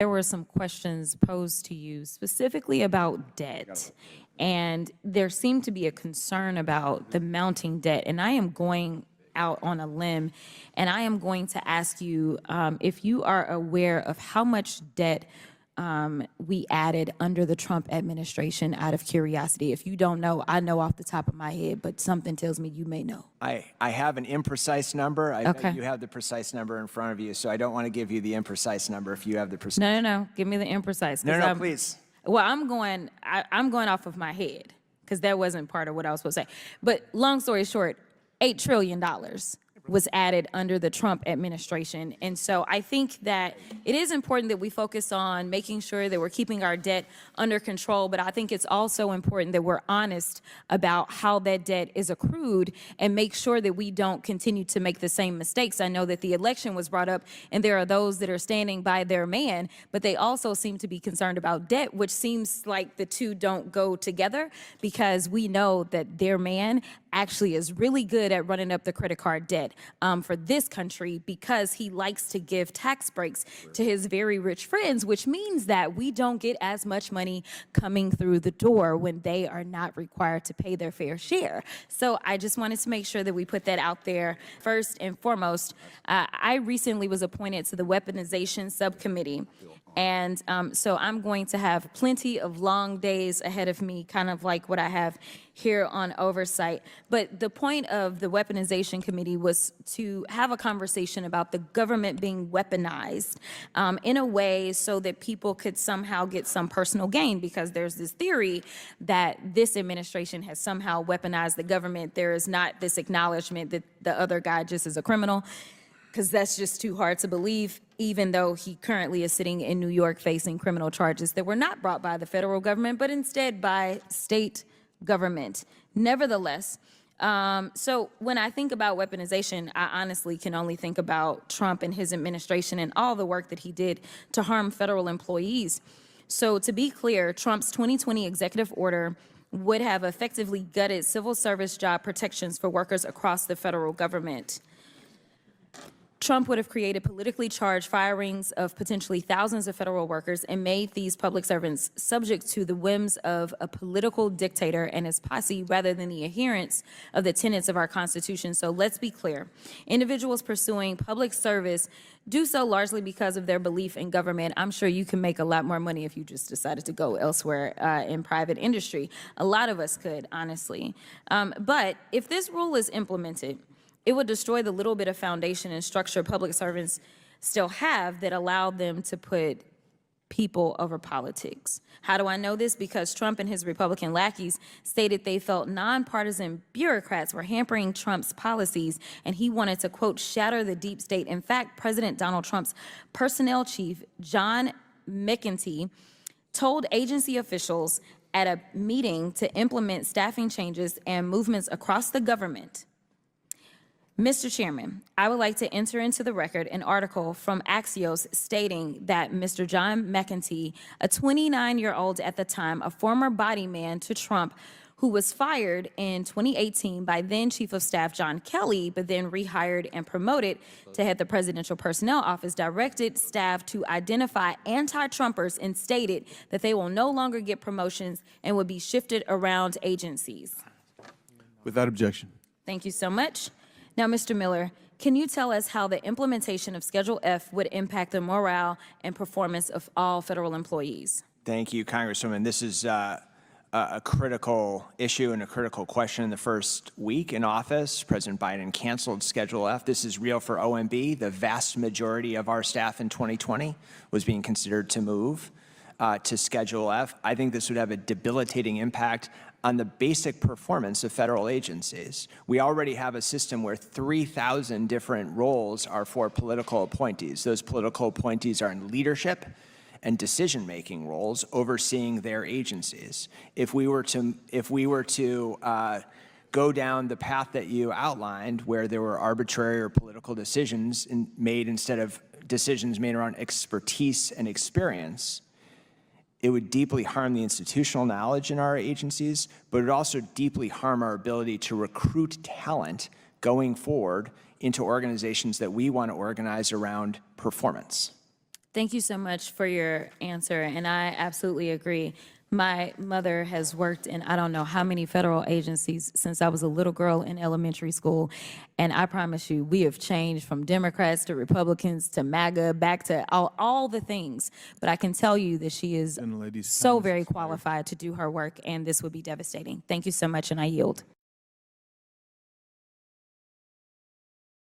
There were some questions posed to you specifically about debt, and there seemed to be a concern about the mounting debt, and I am going out on a limb, and I am going to ask you if you are aware of how much debt we added under the Trump administration, out of curiosity. If you don't know, I know off the top of my head, but something tells me you may know. I have an imprecise number. I Okay. bet you have the precise number in front of you, so I don't want to give you the imprecise number if you have the precise. No. Give me the imprecise. No, please. Well, I'm going off of my head because that wasn't part of what I was supposed to say. But long story short, $8 trillion was added under the Trump administration. And so I think that it is important that we focus on making sure that we're keeping our debt under control, but I think it's also important that we're honest about how that debt is accrued and make sure that we don't continue to make the same mistakes. I know that the election was brought up, and there are those that are standing by their man, but they also seem to be concerned about debt, which seems like the two don't go together, because we know that their man actually is really good at running up the credit card debt for this country, because he likes to give tax breaks to his very rich friends, which means that we don't get as much money coming through the door when they are not required to pay their fair share. So I just wanted to make sure that we put that out there first and foremost. I recently was appointed to the Weaponization Subcommittee. And so I'm going to have plenty of long days ahead of me, kind of like what I have here on oversight. But the point of the Weaponization Committee was to have a conversation about the government being weaponized in a way so that people could somehow get some personal gain, because there's this theory that this administration has somehow weaponized the government. There is not this acknowledgement that the other guy just is a criminal, because that's just too hard to believe, even though he currently is sitting in New York facing criminal charges that were not brought by the federal government, but instead by state government. Nevertheless, so when I think about weaponization, I honestly can only think about Trump and his administration and all the work that he did to harm federal employees. So to be clear, Trump's 2020 executive order would have effectively gutted civil service job protections for workers across the federal government. Trump would have created politically charged firings of potentially thousands of federal workers and made these public servants subject to the whims of a political dictator and his posse, rather than the adherence of the tenets of our Constitution. So let's be clear. Individuals pursuing public service do so largely because of their belief in government. I'm sure you can make a lot more money if you just decided to go elsewhere in private industry. A lot of us could, honestly. But if this rule is implemented, it would destroy the little bit of foundation and structure public servants still have that allow them to put people over politics. How do I know this? Because Trump and his Republican lackeys stated they felt nonpartisan bureaucrats were hampering Trump's policies, and he wanted to, quote, shatter the deep state. In fact, President Donald Trump's personnel chief, John McEntee, told agency officials at a meeting to implement staffing changes and movements across the government. Mr. Chairman, I would like to enter into the record an article from Axios stating that Mr. John McEntee, a 29-year-old at the time, a former body man to Trump, who was fired in 2018 by then Chief of Staff John Kelly, but then rehired and promoted to head the Presidential Personnel Office, directed staff to identify anti-Trumpers and stated that they will no longer get promotions and would be shifted around agencies. Without objection. Thank you so much. Now, Mr. Miller, can you tell us how the implementation of Schedule F would impact the morale and performance of all federal employees? Thank you, Congresswoman. This is a critical issue and a critical question. In the first week in office, President Biden canceled Schedule F. This is real for OMB. The vast majority of our staff in 2020 was being considered to move to Schedule F. I think this would have a debilitating impact on the basic performance of federal agencies. We already have a system where 3,000 different roles are for political appointees. Those political appointees are in leadership and decision-making roles overseeing their agencies. If we were to go down the path that you outlined, where there were arbitrary or political decisions made instead of decisions made around expertise and experience, it would deeply harm the institutional knowledge in our agencies, but it would also deeply harm our ability to recruit talent going forward into organizations that we want to organize around performance. Thank you so much for your answer, and I absolutely agree. My mother has worked in I don't know how many federal agencies since I was a little girl in elementary school, and I promise you, we have changed from Democrats to Republicans to MAGA, back to all the things. But I can tell you that she is Gentlelady's so time has very expired. qualified to do her work, and this would be devastating. Thank you so much, and I yield.